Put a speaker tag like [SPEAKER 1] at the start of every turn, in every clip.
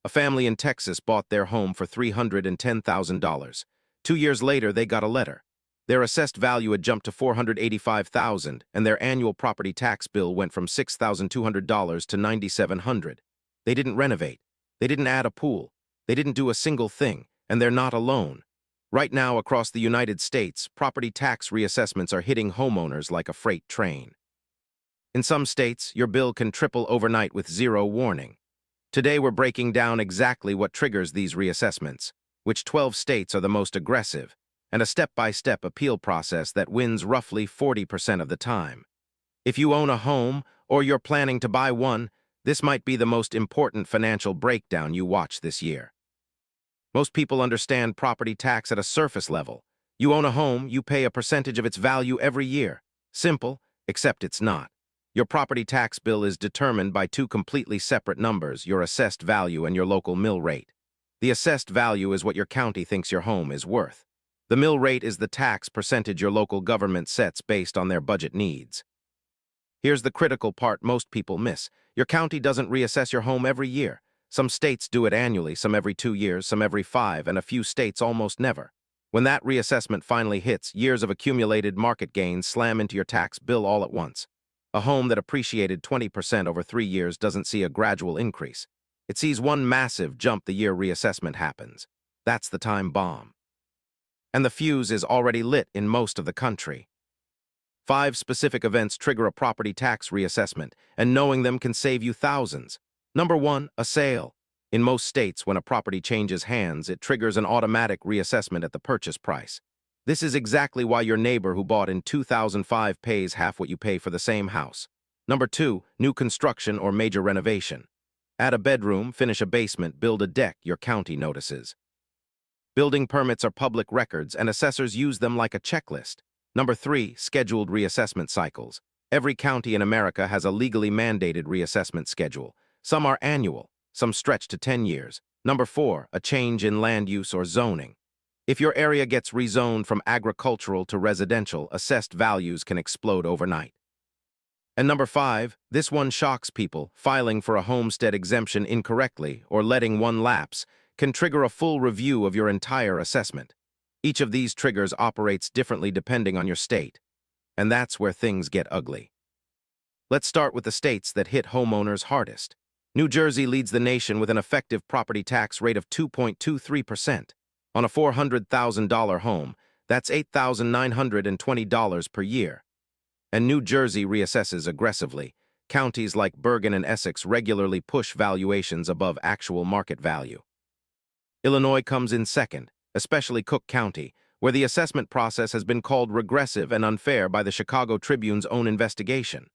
[SPEAKER 1] A family in Texas bought their home for $310,000. 2 years later, they got a letter. Their assessed value had jumped to $485,000, and their annual property tax bill went from $6,200 to $9,700. They didn't renovate. They didn't add a pool. They didn't do a single thing, and they're not alone. Right now, across the United States, property tax reassessments are hitting homeowners like a freight train. In some states, your bill can triple overnight with zero warning. Today, we're breaking down exactly what triggers these reassessments, which 12 states are the most aggressive, and a step-by-step appeal process that wins roughly 40% of the time. If you own a home or you're planning to buy one, this might be the most important financial breakdown you watch this year. Most people understand property tax at a surface level. You own a home, you pay a percentage of its value every year. Simple, except it's not. Your property tax bill is determined by two completely separate numbers, your assessed value and your local mill rate. The assessed value is what your county thinks your home is worth. The mill rate is the tax percentage your local government sets based on their budget needs. Here's the critical part most people miss. Your county doesn't reassess your home every year. Some states do it annually, some every 2 years, some every 5, and a few states almost never. When that reassessment finally hits, years of accumulated market gains slam into your tax bill all at once. A home that appreciated 20% over 3 years doesn't see a gradual increase. It sees one massive jump the year reassessment happens. That's the time bomb. And the fuse is already lit in most of the country. 5 specific events trigger a property tax reassessment, and knowing them can save you thousands. Number 1, a sale. In most states, when a property changes hands, it triggers an automatic reassessment at the purchase price. This is exactly why your neighbor who bought in 2005 pays half what you pay for the same house. Number 2, new construction or major renovation. Add a bedroom, finish a basement, build a deck, your county notices. Building permits are public records, and assessors use them like a checklist. Number 3, scheduled reassessment cycles. Every county in America has a legally mandated reassessment schedule. Some are annual, some stretch to 10 years. Number 4, a change in land use or zoning. If your area gets rezoned from agricultural to residential, assessed values can explode overnight. And number 5, this one shocks people. Filing for a homestead exemption incorrectly or letting one lapse can trigger a full review of your entire assessment. Each of these triggers operates differently depending on your state. And that's where things get ugly. Let's start with the states that hit homeowners hardest. New Jersey leads the nation with an effective property tax rate of 2.23%. On a $400,000 home, that's $8,920 per year. And New Jersey reassesses aggressively. Counties like Bergen and Essex regularly push valuations above actual market value. Illinois comes in second, especially Cook County, where the assessment process has been called regressive and unfair by the Chicago Tribune's own investigation.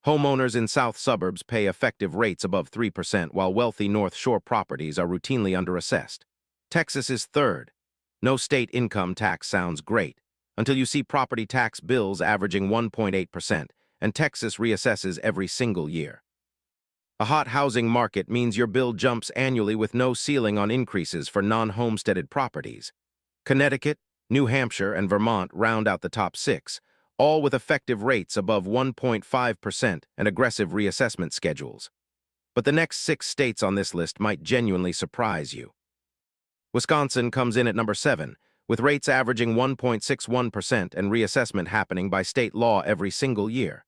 [SPEAKER 1] Homeowners in south suburbs pay effective rates above 3%, while wealthy North Shore properties are routinely underassessed. Texas is third. No state income tax sounds great, until you see property tax bills averaging 1.8%, and Texas reassesses every single year. A hot housing market means your bill jumps annually with no ceiling on increases for non-homesteaded properties. Connecticut, New Hampshire, and Vermont round out the top 6, all with effective rates above 1.5% and aggressive reassessment schedules. But the next 6 states on this list might genuinely surprise you. Wisconsin comes in at number 7, with rates averaging 1.61% and reassessment happening by state law every single year.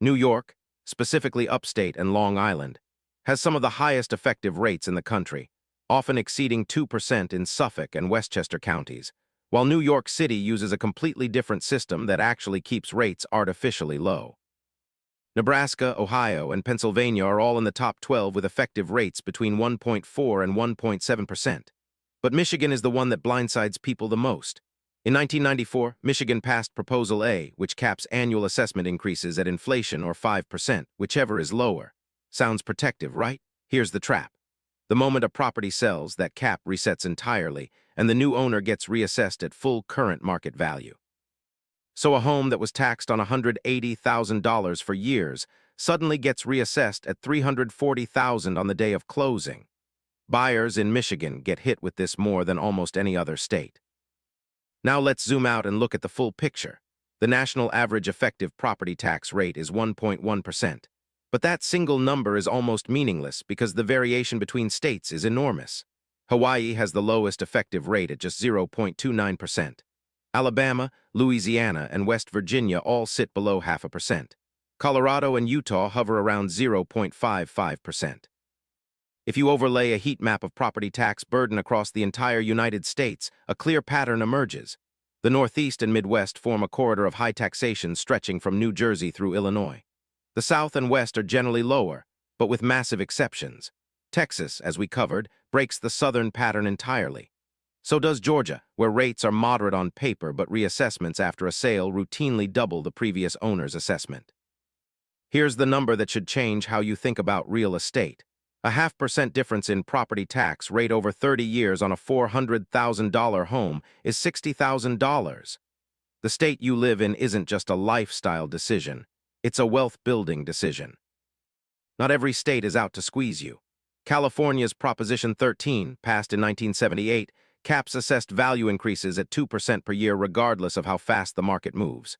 [SPEAKER 1] New York, specifically upstate and Long Island, has some of the highest effective rates in the country, often exceeding 2% in Suffolk and Westchester counties, while New York City uses a completely different system that actually keeps rates artificially low. Nebraska, Ohio, and Pennsylvania are all in the top 12 with effective rates between 1.4 and 1.7%. But Michigan is the one that blindsides people the most. In 1994, Michigan passed Proposal A, which caps annual assessment increases at inflation or 5%, whichever is lower. Sounds protective, right? Here's the trap. The moment a property sells, that cap resets entirely, and the new owner gets reassessed at full current market value. So a home that was taxed on $180,000 for years suddenly gets reassessed at $340,000 on the day of closing. Buyers in Michigan get hit with this more than almost any other state. Now let's zoom out and look at the full picture. The national average effective property tax rate is 1.1%. But that single number is almost meaningless because the variation between states is enormous. Hawaii has the lowest effective rate at just 0.29%. Alabama, Louisiana, and West Virginia all sit below 0.5%. Colorado and Utah hover around 0.55%. If you overlay a heat map of property tax burden across the entire United States, a clear pattern emerges. The Northeast and Midwest form a corridor of high taxation stretching from New Jersey through Illinois. The South and West are generally lower, but with massive exceptions. Texas, as we covered, breaks the Southern pattern entirely. So does Georgia, where rates are moderate on paper but reassessments after a sale routinely double the previous owner's assessment. Here's the number that should change how you think about real estate. A 0.5% difference in property tax rate over 30 years on a $400,000 home is $60,000. The state you live in isn't just a lifestyle decision, it's a wealth-building decision. Not every state is out to squeeze you. California's Proposition 13, passed in 1978, caps assessed value increases at 2% per year regardless of how fast the market moves.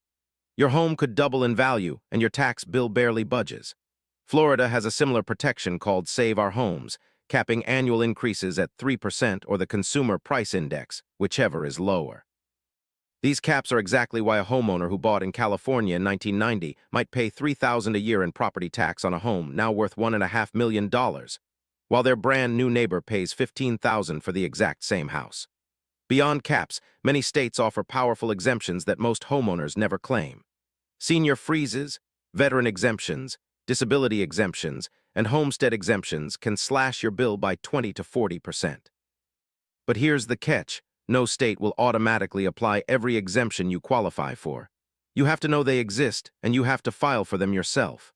[SPEAKER 1] Your home could double in value and your tax bill barely budges. Florida has a similar protection called Save Our Homes, capping annual increases at 3% or the Consumer Price Index, whichever is lower. These caps are exactly why a homeowner who bought in California in 1990 might pay $3,000 a year in property tax on a home now worth $1.5 million, while their brand new neighbor pays $15,000 for the exact same house. Beyond caps, many states offer powerful exemptions that most homeowners never claim. Senior freezes, veteran exemptions, disability exemptions, and homestead exemptions can slash your bill by 20 to 40%. But here's the catch. No state will automatically apply every exemption you qualify for. You have to know they exist, and you have to file for them yourself.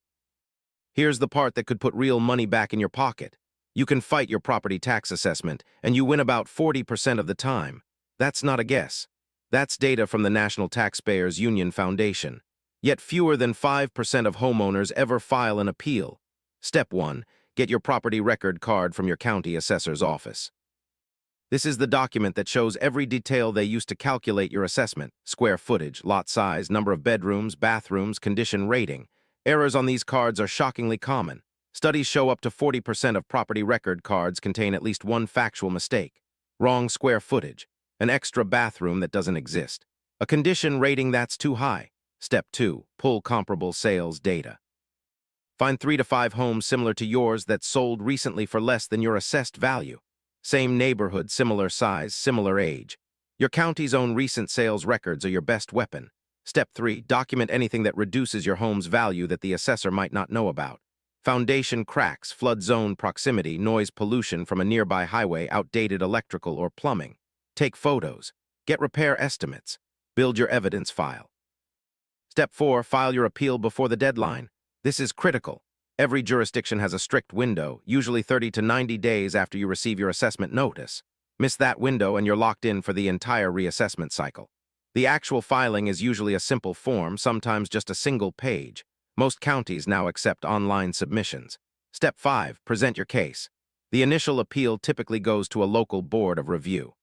[SPEAKER 1] Here's the part that could put real money back in your pocket. You can fight your property tax assessment, and you win about 40% of the time. That's not a guess. That's data from the National Taxpayers Union Foundation. Yet fewer than 5% of homeowners ever file an appeal. Step 1. Get your property record card from your county assessor's office. This is the document that shows every detail they used to calculate your assessment: square footage, lot size, number of bedrooms, bathrooms, condition rating. Errors on these cards are shockingly common. Studies show up to 40% of property record cards contain at least one factual mistake: wrong square footage, an extra bathroom that doesn't exist, a condition rating that's too high. Step 2. Pull comparable sales data. Find 3 to 5 homes similar to yours that sold recently for less than your assessed value. Same neighborhood, similar size, similar age. Your county's own recent sales records are your best weapon. Step 3. Document anything that reduces your home's value that the assessor might not know about. Foundation cracks, flood zone proximity, noise pollution from a nearby highway, outdated electrical or plumbing. Take photos. Get repair estimates. Build your evidence file. Step 4. File your appeal before the deadline. This is critical. Every jurisdiction has a strict window, usually 30 to 90 days after you receive your assessment notice. Miss that window and you're locked in for the entire reassessment cycle. The actual filing is usually a simple form, sometimes just a single page. Most counties now accept online submissions. Step 5. Present your case. The initial appeal typically goes to a local board of review.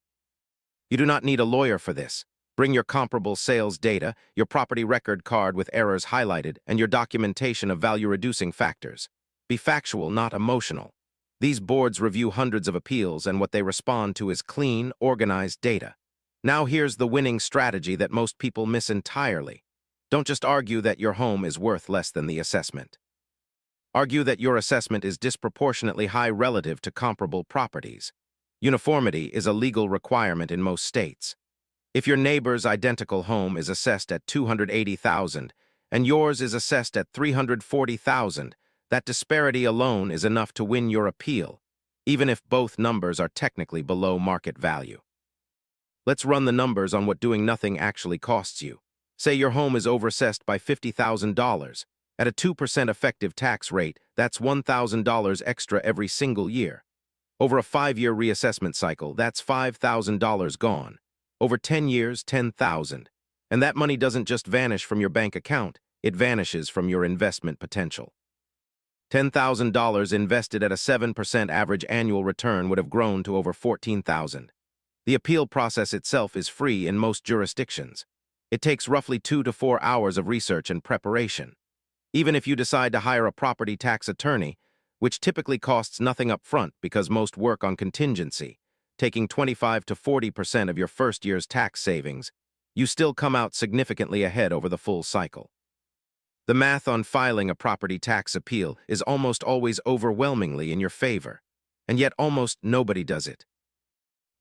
[SPEAKER 1] You do not need a lawyer for this. Bring your comparable sales data, your property record card with errors highlighted, and your documentation of value-reducing factors. Be factual, not emotional. These boards review hundreds of appeals, and what they respond to is clean, organized data. Now here's the winning strategy that most people miss entirely. Don't just argue that your home is worth less than the assessment. Argue that your assessment is disproportionately high relative to comparable properties. Uniformity is a legal requirement in most states. If your neighbor's identical home is assessed at $280,000 and yours is assessed at $340,000, that disparity alone is enough to win your appeal, even if both numbers are technically below market value. Let's run the numbers on what doing nothing actually costs you. Say your home is overassessed by $50,000. At a 2% effective tax rate, that's $1,000 extra every single year. Over a 5-year reassessment cycle, that's $5,000 gone. Over 10 years, $10,000. And that money doesn't just vanish from your bank account, it vanishes from your investment potential. $10,000 invested at a 7% average annual return would have grown to over $14,000. The appeal process itself is free in most jurisdictions. It takes roughly 2 to 4 hours of research and preparation. Even if you decide to hire a property tax attorney, which typically costs nothing up front because most work on contingency, taking 25 to 40% of your first year's tax savings, you still come out significantly ahead over the full cycle. The math on filing a property tax appeal is almost always overwhelmingly in your favor, and yet almost nobody does it.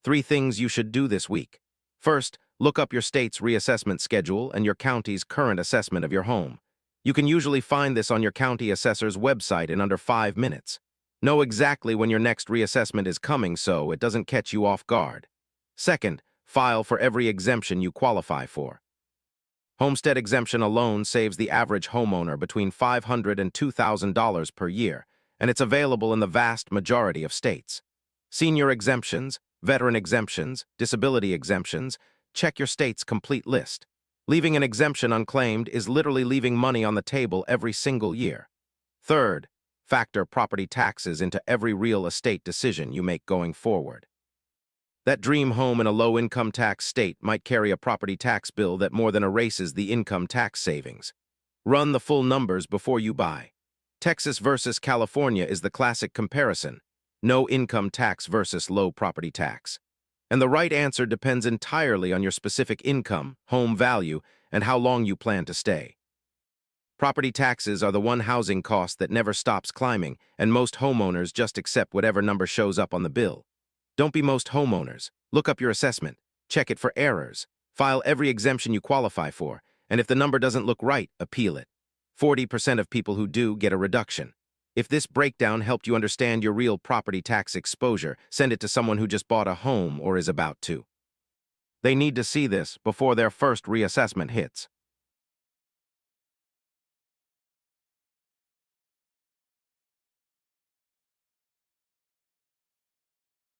[SPEAKER 1] 3 things you should do this week. First, look up your state's reassessment schedule and your county's current assessment of your home. You can usually find this on your county assessor's website in under 5 minutes. Know exactly when your next reassessment is coming so it doesn't catch you off guard. Second, file for every exemption you qualify for. Homestead exemption alone saves the average homeowner between $500 and $2,000 per year, and it's available in the vast majority of states. Senior exemptions, veteran exemptions, disability exemptions, check your state's complete list. Leaving an exemption unclaimed is literally leaving money on the table every single year. Third, factor property taxes into every real estate decision you make going forward. That dream home in a low-income tax state might carry a property tax bill that more than erases the income tax savings. Run the full numbers before you buy. Texas versus California is the classic comparison. No income tax versus low property tax. And the right answer depends entirely on your specific income, home value, and how long you plan to stay. Property taxes are the one housing cost that never stops climbing, and most homeowners just accept whatever number shows up on the bill. Don't be most homeowners. Look up your assessment. Check it for errors. File every exemption you qualify for, and if the number doesn't look right, appeal it. 40% of people who do get a reduction. If this breakdown helped you understand your real property tax exposure, send it to someone who just bought a home or is about to. They need to see this before their first reassessment hits.